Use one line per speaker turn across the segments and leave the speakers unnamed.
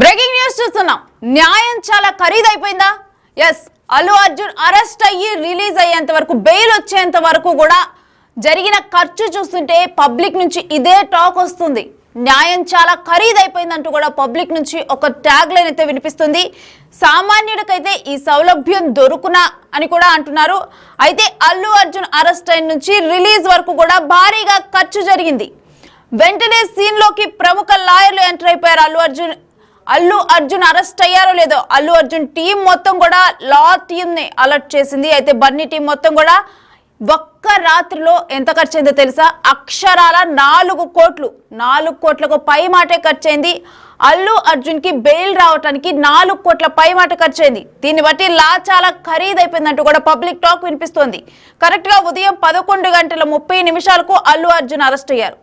Breaking news చూస్తున్నాం. న్యాయం చాలా ఖరీదైపోయిందా? ఎస్, అల్లు అర్జున్ అరెస్ట్ అయ్యి రిలీజ్ అయ్యేంత వరకు, బెయిల్ వచ్చేంత వరకు కూడా జరిగిన ఖర్చు చూస్తుంటే పబ్లిక్ నుంచి ఇదే టాక్ వస్తుంది. న్యాయం చాలా ఖరీదైపోయిందంటూ కూడా పబ్లిక్ నుంచి ఒక ట్యాగ్ లైన్ అయితే వినిపిస్తుంది. సామాన్యుడికైతే ఈ సౌలభ్యం దొరుకునా అని కూడా అంటున్నారు. అయితే అల్లు అర్జున్ అరెస్ట్ అయిన నుంచి రిలీజ్ వరకు కూడా భారీగా ఖర్చు జరిగింది. వెంటనే సీన్ లోకి ప్రముఖ లాయర్లు ఎంటర్ అయిపోయారు. అల్లు అర్జున్ అరెస్ట్ అయ్యారో లేదో అల్లు అర్జున్ టీం మొత్తం కూడా లా టీం ని అలర్ట్ చేసింది. అయితే బన్నీ టీం మొత్తం కూడా ఒక్క రాత్రిలో ఎంత ఖర్చు అయిందో తెలుసా? అక్షరాల 4 కోట్లకు పై మాటే ఖర్చు అయింది. అల్లు అర్జున్ కి బెయిల్ రావడానికి 4 కోట్ల పై మాట ఖర్చు అయింది. దీన్ని బట్టి లా చాలా ఖరీదైపోయిందంటూ కూడా పబ్లిక్ టాక్ వినిపిస్తోంది. కరెక్ట్ గా ఉదయం 11:30 అల్లు అర్జున్ అరెస్ట్ అయ్యారు.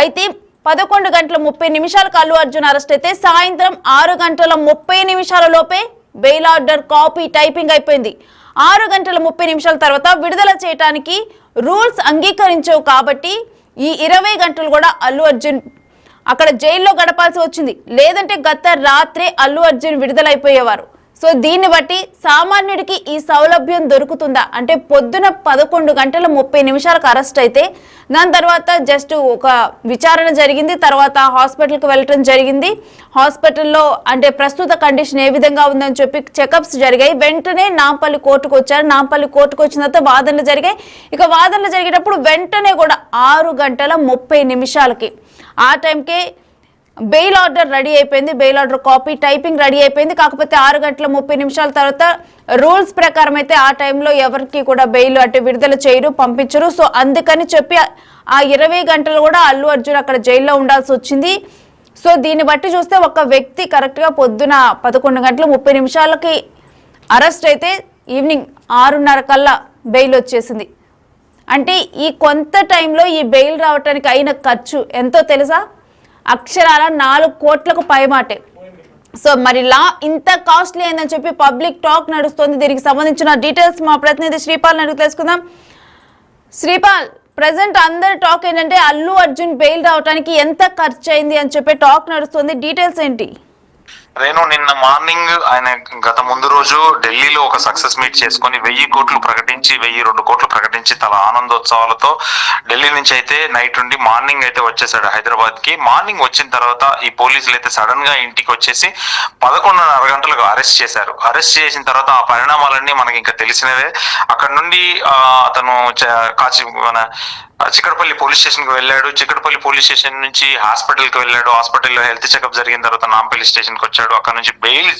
అయితే 11:30 అల్లు అర్జున్ అరెస్ట్ అయితే సాయంత్రం 6:30 లోపే బెయిల్ ఆర్డర్ కాపీ టైపింగ్ అయిపోయింది. 6:30 తర్వాత విడుదల చేయడానికి రూల్స్ అంగీకరించవు కాబట్టి ఈ 20 గంటలు కూడా అల్లు అర్జున్ అక్కడ జైల్లో గడపాల్సి వచ్చింది. లేదంటే గత రాత్రే అల్లు అర్జున్ విడుదలైపోయేవారు. సో దీన్ని బట్టి సామాన్యుడికి ఈ సౌలభ్యం దొరుకుతుందా అంటే పొద్దున 11:30 అరెస్ట్ అయితే దాని తర్వాత జస్ట్ ఒక విచారణ జరిగింది. తర్వాత హాస్పిటల్కి వెళ్ళటం జరిగింది. హాస్పిటల్లో అంటే ప్రస్తుత కండిషన్ ఏ విధంగా ఉందని చెప్పి చెకప్స్ జరిగాయి. వెంటనే నాంపల్లి కోర్టుకు వచ్చారు. నాంపల్లి కోర్టుకు వచ్చిన తర్వాత వాదనలు జరిగాయి. ఇక వాదనలు జరిగేటప్పుడు వెంటనే కూడా 6:30 ఆ టైంకే బెయిల్ ఆర్డర్ రెడీ అయిపోయింది. Bail order copy typing ready అయిపోయింది. కాకపోతే 6:30 తర్వాత రూల్స్ ప్రకారం అయితే ఆ టైంలో ఎవరికి కూడా బెయిల్ అంటే విడుదల చేయరు, పంపించరు. సో అందుకని చెప్పి ఆ 20 గంటలు కూడా అల్లు అర్జున్ అక్కడ జైల్లో ఉండాల్సి వచ్చింది. సో దీన్ని బట్టి చూస్తే ఒక వ్యక్తి కరెక్ట్గా పొద్దున 11:30 అరెస్ట్ అయితే ఈవినింగ్ 6:30 కల్లా బెయిల్ వచ్చేసింది. అంటే ఈ కొంత టైంలో ఈ బెయిల్ రావడానికి అయిన ఖర్చు ఎంతో తెలుసా? అక్షరాల 4 కోట్లకు పైమాటే. సో మరి లా ఇంత కాస్ట్లీ అయిందని చెప్పి పబ్లిక్ టాక్ నడుస్తుంది. దీనికి సంబంధించిన డీటెయిల్స్ మా ప్రతినిధి శ్రీపాల్ అడిగి తెలుసుకుందాం. శ్రీపాల్, ప్రజెంట్ అందరి టాక్ ఏంటంటే అల్లు అర్జున్ బెయిల్ రావడానికి ఎంత ఖర్చు అయింది అని చెప్పి టాక్ నడుస్తుంది. డీటెయిల్స్ ఏంటి?
నేను నిన్న మార్నింగ్ ఆయన గత ముందు రోజు ఢిల్లీలో ఒక సక్సెస్ మీట్ చేసుకుని 1000 కోట్లు ప్రకటించి 1002 కోట్లు ప్రకటించి తల ఆనందోత్సవాలతో ఢిల్లీ నుంచి అయితే నైట్ ఉండి మార్నింగ్ అయితే వచ్చేసాడు హైదరాబాద్ కి. మార్నింగ్ వచ్చిన తర్వాత ఈ పోలీసులు అయితే సడన్ గా ఇంటికి వచ్చేసి 11:30 గంటలకు అరెస్ట్ చేశారు. అరెస్ట్ చేసిన తర్వాత ఆ పరిణామాలన్నీ మనకి ఇంకా తెలిసినవే. అక్కడ నుండి అతను చిక్కడపల్లి పోలీస్ స్టేషన్ కి వెళ్ళాడు. చిక్కడపల్లి పోలీస్ స్టేషన్ నుంచి హాస్పిటల్ కి వెళ్ళాడు. హాస్పిటల్లో హెల్త్ చెకప్ జరిగిన తర్వాత నాంపల్లి స్టేషన్ కి వచ్చాడు. అక్కడ నుంచి బెయిల్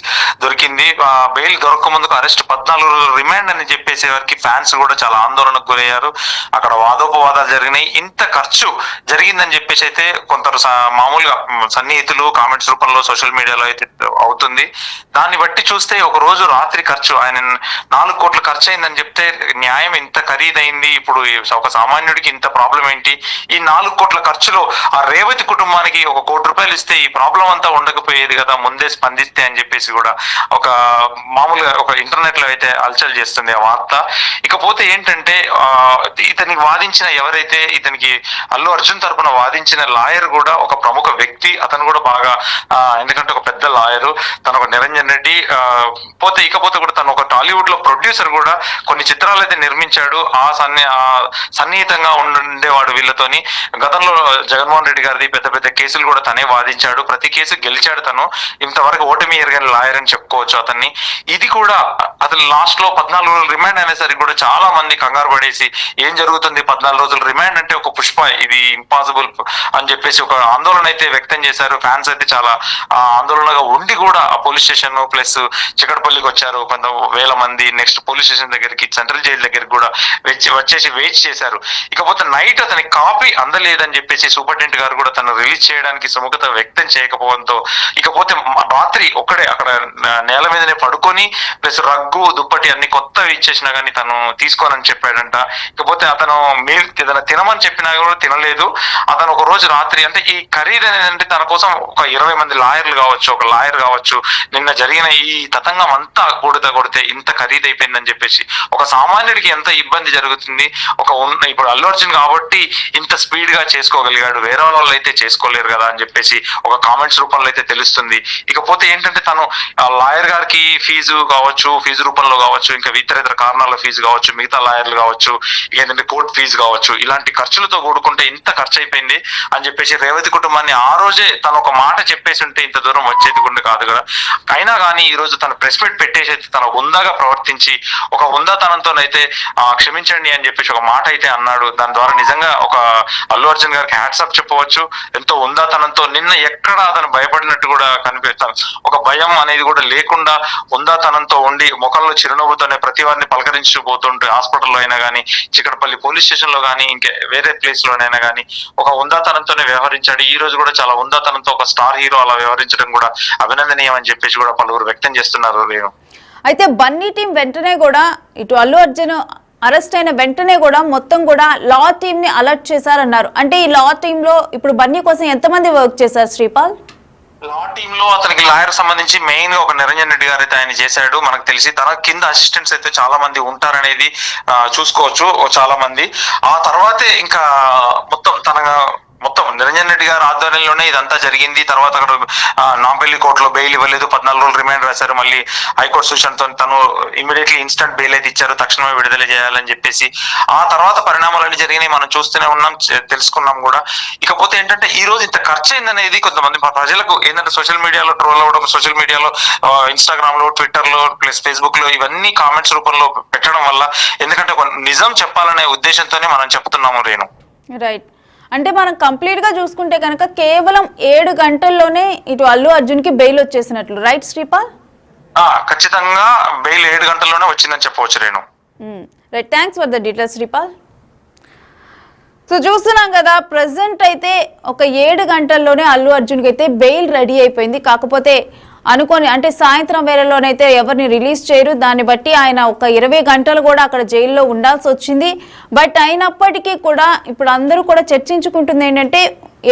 దొరికింది. బెయిల్ దొరక ముందుకు అరెస్ట్ 14 రోజులు రిమాండ్ అని చెప్పేసే వారికి ఫ్యాన్స్ కూడా చాలా ఆందోళనకు గురయ్యారు. అక్కడ వాదోపవాదాలు జరిగినాయి. ఇంత ఖర్చు జరిగిందని చెప్పేసి అయితే కొందరు మామూలుగా సన్నిహితులు కామెంట్స్ రూపంలో సోషల్ మీడియాలో అయితే అవుతుంది. దాన్ని బట్టి చూస్తే ఒక రోజు రాత్రి ఖర్చు ఆయన 4 కోట్ల ఖర్చు అయిందని చెప్తే న్యాయం ఇంత ఖరీదైంది. ఇప్పుడు ఒక సామాన్యుడికి ఇంత ప్రాబ్లం ఏంటి? ఈ 4 కోట్ల ఖర్చులో ఆ రేవతి కుటుంబానికి 1 కోటి రూపాయలు ఇస్తే ఈ ప్రాబ్లం అంతా ఉండకపోయేది కదా, ముందే స్పందిస్తే అని చెప్పేసి కూడా ఒక మామూలుగా ఒక ఇంటర్నెట్ లో అయితే అల్చల్ చేస్తుంది ఆ వార్త. ఇకపోతే ఏంటంటే ఇతనికి వాదించిన ఎవరైతే ఇతనికి అల్లు అర్జున్ తరపున వాదించిన లాయర్ కూడా ఒక ప్రముఖ వ్యక్తి. అతను కూడా బాగా ఎందుకంటే ఒక పెద్ద లాయరు. తను ఒక నిరంజన్ రెడ్డి. ఇకపోతే కూడా తను ఒక టాలీవుడ్ లో ప్రొడ్యూసర్ కూడా. కొన్ని చిత్రాలు అయితే నిర్మించాడు. సన్నిహితంగా ఉండేవాడు వీళ్ళతోని. గతంలో జగన్మోహన్ రెడ్డి గారిది పెద్ద పెద్ద కేసులు కూడా తనే వాదించాడు. ప్రతి కేసు గెలిచాడు తను. ఇంతవరకు ఓటమి ఎరగని లాయర్ అని చెప్పుకోవచ్చు అతన్ని. ఇది కూడా అతను లాస్ట్ లో 14 రోజులు రిమాండ్ అనేసరికి కూడా చాలా మంది కంగారు పడేసి ఏం జరుగుతుంది 14 రోజులు రిమాండ్ అంటే ఒక పుష్ప, ఇది ఇంపాసిబుల్ అని చెప్పేసి ఒక ఆందోళన అయితే వ్యక్తం చేశారు. ఫ్యాన్స్ అయితే చాలా ఆందోళనగా ఉండి కూడా ఆ పోలీస్ స్టేషన్ ప్లస్ చిక్కడపల్లికి వచ్చారు 1,000 మంది. నెక్స్ట్ పోలీస్ స్టేషన్ దగ్గరికి సెంట్రల్ జైలు దగ్గరికి కూడా వచ్చేసి వెయిట్ చేశారు. ఇకపోతే నైట్ అతనికి కాపీ అందలేదని చెప్పేసి సూపరింటెండెంట్ గారు కూడా తను రిలీజ్ చేయడానికి సుముఖత వ్యక్తం చేయకపోవడంతో ఇకపోతే రాత్రి ఒక్కడే అక్కడ నేల మీదనే పడుకొని ప్లస్ రగ్గు దుప్పటి అన్ని కొత్తవి ఇచ్చేసినా కానీ తను తీసుకోనని చెప్పాడంట. ఇకపోతే అతను ఏదైనా తినమని చెప్పినా కూడా తినలేదు. అతను ఒక రోజు రాత్రి అంటే ఈ ఖరీదు అనేది తన కోసం ఒక 20 మంది లాయర్లు కావచ్చు, ఒక లాయర్ కావచ్చు, నిన్న జరిగిన ఈ తతంగం అంతా కొడితే ఇంత ఖరీదైపోయిందని చెప్పేసి ఒక సామాన్యుడికి ఎంత ఇబ్బంది జరుగుతుంది. ఇప్పుడు అల్లు అర్జున్ కాబట్టి ఇంత స్పీడ్ గా చేసుకోగలిగాడు, వేరే వాళ్ళు అయితే చేసుకోలేరు కదా అని చెప్పేసి ఒక కామెంట్స్ రూపంలో అయితే తెలుస్తుంది. ఇకపోతే ఏంటంటే తను లాయర్ గారికి ఫీజు కావచ్చు, ఫీజు రూపంలో కావచ్చు, ఇంకా ఇతర కారణాల ఫీజు కావచ్చు, మిగతా లాయర్లు కావచ్చు, ఏంటంటే కోర్టు ఫీజు కావచ్చు, ఇలాంటి ఖర్చులతో కూడుకుంటే ఇంత ఖర్చు అయిపోయింది అని చెప్పేసి రేవతి కుటుంబాన్ని ఆ రోజే తను ఒక మాట చెప్పేసి ఉంటే ఇంత దూరం వచ్చేది కూడా కాదు కదా. అయినా కానీ ఈ రోజు తను ప్రెస్ మీట్ పెట్టేసి తన హుందాగా ప్రవర్తించి ఒక హుందాతనంతోనైతే క్షమించండి అని చెప్పేసి ఒక మాట అయితే అన్నాడు. దాని ద్వారా నిజంగా ఒక అల్లు అర్జున్ గారికి హ్యాట్సాప్ చెప్పవచ్చు. ఎంతో హుందాతనంతో నిన్న ఎక్కడ అతను భయపడినట్టు కూడా కనిపిస్తాం, ఒక భయం అనేది కూడా లేకుండా హుందాతనంతో ఉండి ముఖంలో చిరునవ్వుతోనే ప్రతి వారిని పలకరించు పోతుంటే హాస్పిటల్లో అయినా కానీ, చికటపల్లి పోలీస్ స్టేషన్ లో కానీ, ఇంకా వేరే ప్లేస్ లోనైనా కానీ ఒక హుందాతనంతోనే వ్యవహరించాడు. ఈ రోజు కూడా చాలా హుందాతనంతో ఒక స్టార్ హీరో అలా వ్యవహరించడం కూడా అభినందనీయం అని చెప్పేసి కూడా పలువురు వ్యక్తం చేస్తున్నారు. నేను
అయితే బన్నీ టీం వెంటనే కూడా ఇటు అల్లు అర్జున్ అరెస్ట్ అయిన వెంటనే కూడా మొత్తం కూడా లా టీమ్ ని అలర్ట్ చేశారన్నారు. అంటే ఈ లా టీమ్ లో ఇప్పుడు బన్నీ కోసం ఎంతమంది వర్క్ చేశారు శ్రీపాల్?
లా టీమ్ లో అతనికి లాయర్ సంబంధించి మెయిన్ గా ఒక నిరంజన్ రెడ్డి గారు అయితే ఆయన చేశాడు. మనకు తెలిసి తన కింద అసిస్టెంట్స్ అయితే చాలా మంది ఉంటారనేది చూసుకోవచ్చు, చాలా మంది. ఆ తర్వాతే ఇంకా మొత్తం నిరంజన్ రెడ్డి గారు ఆధ్వర్యంలోనే ఇదంతా జరిగింది. తర్వాత అక్కడ నాంపల్లి కోర్టులో బెయిల్ ఇవ్వలేదు, 14 రోజులు రిమాండ్ రాశారు. మళ్ళీ హైకోర్టు సూచనతో తను ఇమీడియట్లీ ఇన్స్టంట్ బెయిల్ అయితే ఇచ్చారు, తక్షణమే విడుదల చేయాలని చెప్పేసి. ఆ తర్వాత పరిణామాలు జరిగినాయి, మనం చూస్తూనే ఉన్నాం, తెలుసుకున్నాం కూడా. ఇకపోతే ఏంటంటే ఈ రోజు ఇంత ఖర్చు అయిందనేది కొంతమంది ప్రజలకు ఏంటంటే సోషల్ మీడియాలో ట్రోల్ అవ్వడం, సోషల్ మీడియాలో ఇన్స్టాగ్రామ్ లో, ట్విట్టర్ లో, ప్లస్ ఫేస్బుక్ లో ఇవన్నీ కామెంట్స్ రూపంలో పెట్టడం వల్ల, ఎందుకంటే నిజం చెప్పాలనే ఉద్దేశంతోనే మనం చెప్తున్నాము. రేణు
రైట్, అంటే మనం కంప్లీట్ గా చూసుకుంటే కనుక కేవలం 7 గంటల్లోనే ఇటు అల్లు అర్జున్ కి బెయిల్ వచ్చేసినట్లు, రైట్ శ్రీపాల్?
ఖచ్చితంగా బెయిల్ 7 గంటల్లోనే వచ్చిందని చెప్పవచ్చు. Renu
right, thanks for the details Sripal. So చూస్తున్నాం కదా, ప్రజెంట్ అయితే ఒక 7 గంటల్లోనే అల్లు అర్జున్కి అయితే బెయిల్ రెడీ అయిపోయింది. కాకపోతే అనుకోని అంటే సాయంత్రం వేళలోనైతే ఎవరిని రిలీజ్ చేయరు, దాన్ని బట్టి ఆయన ఒక 20 గంటలు కూడా అక్కడ జైల్లో ఉండాల్సి వచ్చింది. బట్ అయినప్పటికీ కూడా ఇప్పుడు అందరూ కూడా చర్చించుకుంటుంది ఏంటంటే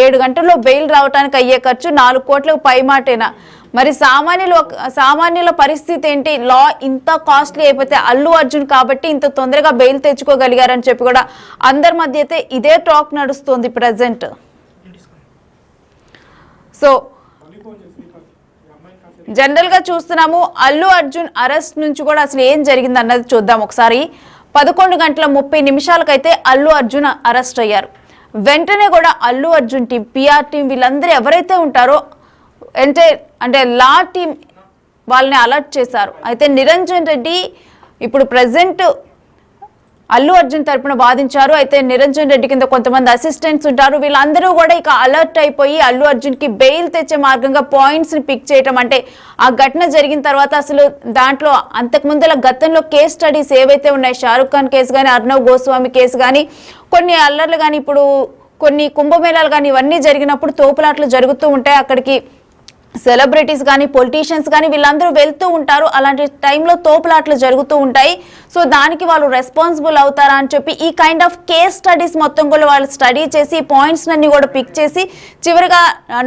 7 గంటల్లో బెయిల్ రావడానికి అయ్యే ఖర్చు 4 కోట్లకు పైమాటేనా? మరి సామాన్యుల పరిస్థితి ఏంటి? లా ఇంత కాస్ట్లీ అయిపోతే అల్లు అర్జున్ కాబట్టి ఇంత తొందరగా బెయిల్ తెచ్చుకోగలిగారని చెప్పి కూడా అందరి మధ్య అయితే ఇదే టాక్ నడుస్తుంది ప్రజెంట్. సో జనరల్ గా చూస్తున్నాము అల్లు అర్జున్ అరెస్ట్ నుంచి కూడా అసలు ఏం జరిగింది అన్నది చూద్దాం ఒకసారి. 11:30 అల్లు అర్జున్ అరెస్ట్ అయ్యారు. వెంటనే కూడా Allu Arjun team, PR team, వీళ్ళందరూ ఎవరైతే ఉంటారో అంటే లా టీం వాళ్ళని అలర్ట్ చేశారు. అయితే నిరంజన్ రెడ్డి ఇప్పుడు ప్రజెంట్ అల్లు అర్జున్ తరపున వాదించారు. అయితే నిరంజన్ రెడ్డి కింద కొంతమంది అసిస్టెంట్స్ ఉంటారు, వీళ్ళందరూ కూడా ఇక అలర్ట్ అయిపోయి అల్లు అర్జున్ కి బెయిల్ తెచ్చే మార్గంగా పాయింట్స్ ని పిక్ చేయటం. అంటే ఆ ఘటన జరిగిన తర్వాత అసలు దాంట్లో అంతకుముందుల గతంలో కేస్ స్టడీస్ ఏవైతే ఉన్నాయి, షారుఖ్ ఖాన్ కేసు కానీ, అర్నవ్ గోస్వామి కేసు కానీ, కొన్ని అల్లర్లు కానీ, ఇప్పుడు కొన్ని కుంభమేళాలు కానీ, ఇవన్నీ జరిగినప్పుడు తోపులాట్లు జరుగుతూ ఉంటాయి. అక్కడికి సెలబ్రిటీస్ కానీ, పొలిటీషియన్స్ కానీ వీళ్ళందరూ వెళ్తూ ఉంటారు. అలాంటి టైంలో తోపులాట్లు జరుగుతూ ఉంటాయి. సో దానికి వాళ్ళు రెస్పాన్సిబుల్ అవుతారా అని చెప్పి ఈ కైండ్ ఆఫ్ కేస్ స్టడీస్ మొత్తం కూడా వాళ్ళు స్టడీ చేసి పాయింట్స్ అన్ని కూడా పిక్ చేసి చివరిగా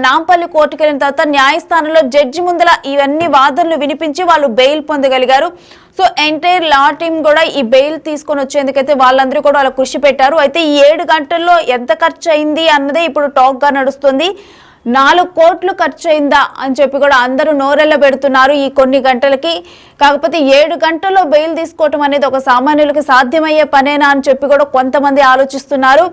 నాంపల్లి కోర్టుకు వెళ్ళిన తర్వాత న్యాయస్థానంలో జడ్జి ముందల ఇవన్నీ వాదనలు వినిపించి వాళ్ళు బెయిల్ పొందగలిగారు. సో ఎంటైర్ లా టీమ్ కూడా ఈ బెయిల్ తీసుకొని వచ్చేందుకైతే వాళ్ళందరూ కూడా వాళ్ళ కృషి పెట్టారు. అయితే ఈ 7 గంటల్లో ఎంత ఖర్చు అయింది అన్నదే ఇప్పుడు టాక్ గా నడుస్తుంది. 4 కోట్లు ఖర్చు అయిందా అని చెప్పి కూడా అందరూ నోరెళ్ళ పెడుతున్నారు ఈ కొన్ని గంటలకి. కాకపోతే 7 గంటల్లో బెయిల్ తీసుకోవటం అనేది ఒక సామాన్యులకి సాధ్యమయ్యే పనేనా అని చెప్పి కూడా కొంతమంది ఆలోచిస్తున్నారు.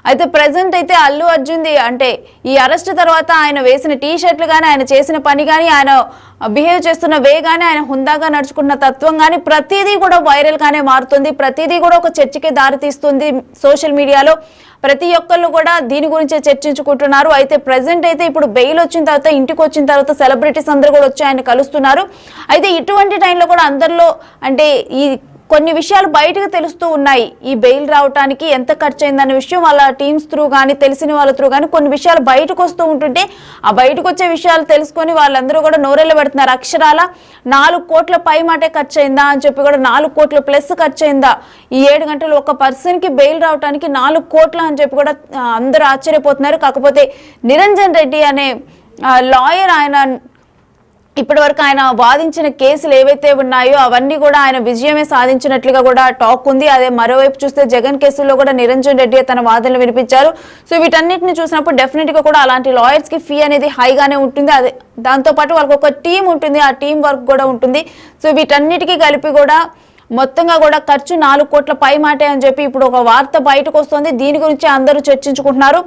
అయితే ప్రజెంట్ అయితే అల్లు అర్జున్ది అంటే ఈ అరెస్ట్ తర్వాత ఆయన వేసిన టీషర్ట్లు కానీ, ఆయన చేసిన పని కానీ, ఆయన బిహేవ్ చేస్తున్న వే కానీ, ఆయన హుందాగా నడుచుకున్న తత్వం కానీ ప్రతిదీ కూడా వైరల్ గానే మారుతుంది. ప్రతిదీ కూడా ఒక చర్చకి దారితీస్తుంది. సోషల్ మీడియాలో ప్రతి ఒక్కళ్ళు కూడా దీని గురించే చర్చించుకుంటున్నారు. అయితే ప్రజెంట్ అయితే ఇప్పుడు బెయిల్ వచ్చిన తర్వాత, ఇంటికి వచ్చిన తర్వాత సెలబ్రిటీస్ అందరూ కూడా వచ్చి ఆయన కలుస్తున్నారు. అయితే ఇటువంటి టైంలో కూడా అందరిలో అంటే ఈ కొన్ని విషయాలు బయటకు తెలుస్తూ ఉన్నాయి. ఈ బెయిల్ రావడానికి ఎంత ఖర్చు అయిందనే విషయం వాళ్ళ టీమ్స్ త్రూ కానీ, తెలిసిన వాళ్ళ త్రూ కానీ కొన్ని విషయాలు బయటకు వస్తూ ఉంటుంటే ఆ బయటకు వచ్చే విషయాలు తెలుసుకొని వాళ్ళందరూ కూడా నోరెళ్ళ పెడుతున్నారు. అక్షరాల 4 కోట్ల పై మాటే ఖర్చు అయిందా అని చెప్పి కూడా 4 కోట్ల ప్లస్ ఖర్చు అయిందా ఈ 7 గంటలు ఒక పర్సన్ కి బెయిల్ రావడానికి 4 కోట్ల అని చెప్పి కూడా అందరూ ఆశ్చర్యపోతున్నారు. కాకపోతే నిరంజన్ రెడ్డి అనే లాయర్ ఆయన ఇప్పటి వరకు ఆయన వాదించిన కేసులు ఏవైతే ఉన్నాయో అవన్నీ కూడా ఆయన విజయమే సాధించినట్లుగా కూడా టాక్ ఉంది. అదే మరోవైపు చూస్తే జగన్ కేసులో కూడా నిరంజన్ రెడ్డి తన వాదనలు వినిపించారు. సో వీటన్నిటిని చూసినప్పుడు డెఫినెట్ గా కూడా అలాంటి లాయర్స్ కి ఫీ అనేది హైగానే ఉంటుంది. అదే దాంతో పాటు వాళ్ళకి ఒక టీం ఉంటుంది, ఆ టీం వర్క్ కూడా ఉంటుంది. సో వీటన్నిటికీ కలిపి కూడా మొత్తంగా కూడా ఖర్చు 4 కోట్ల పై మాటే అని చెప్పి ఇప్పుడు ఒక వార్త బయటకు వస్తుంది. దీని గురించి అందరూ చర్చించుకుంటున్నారు.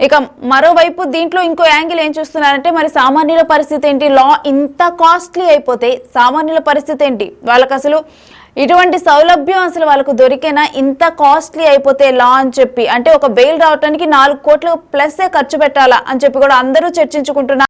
ఇక మరోవైపు దీంట్లో ఇంకో యాంగిల్ ఏం చూస్తున్నారంటే మరి సామాన్యుల పరిస్థితి ఏంటి? లా ఇంత కాస్ట్లీ అయిపోతే సామాన్యుల పరిస్థితి ఏంటి? వాళ్ళకి అసలు ఇటువంటి సౌలభ్యం అసలు వాళ్ళకు దొరికేనా? ఇంత కాస్ట్లీ అయిపోతే లా అని చెప్పి అంటే ఒక బెయిల్ రావడానికి 4 కోట్ల ప్లస్ ఖర్చు పెట్టాలా అని చెప్పి కూడా అందరూ చర్చించుకుంటున్నారు.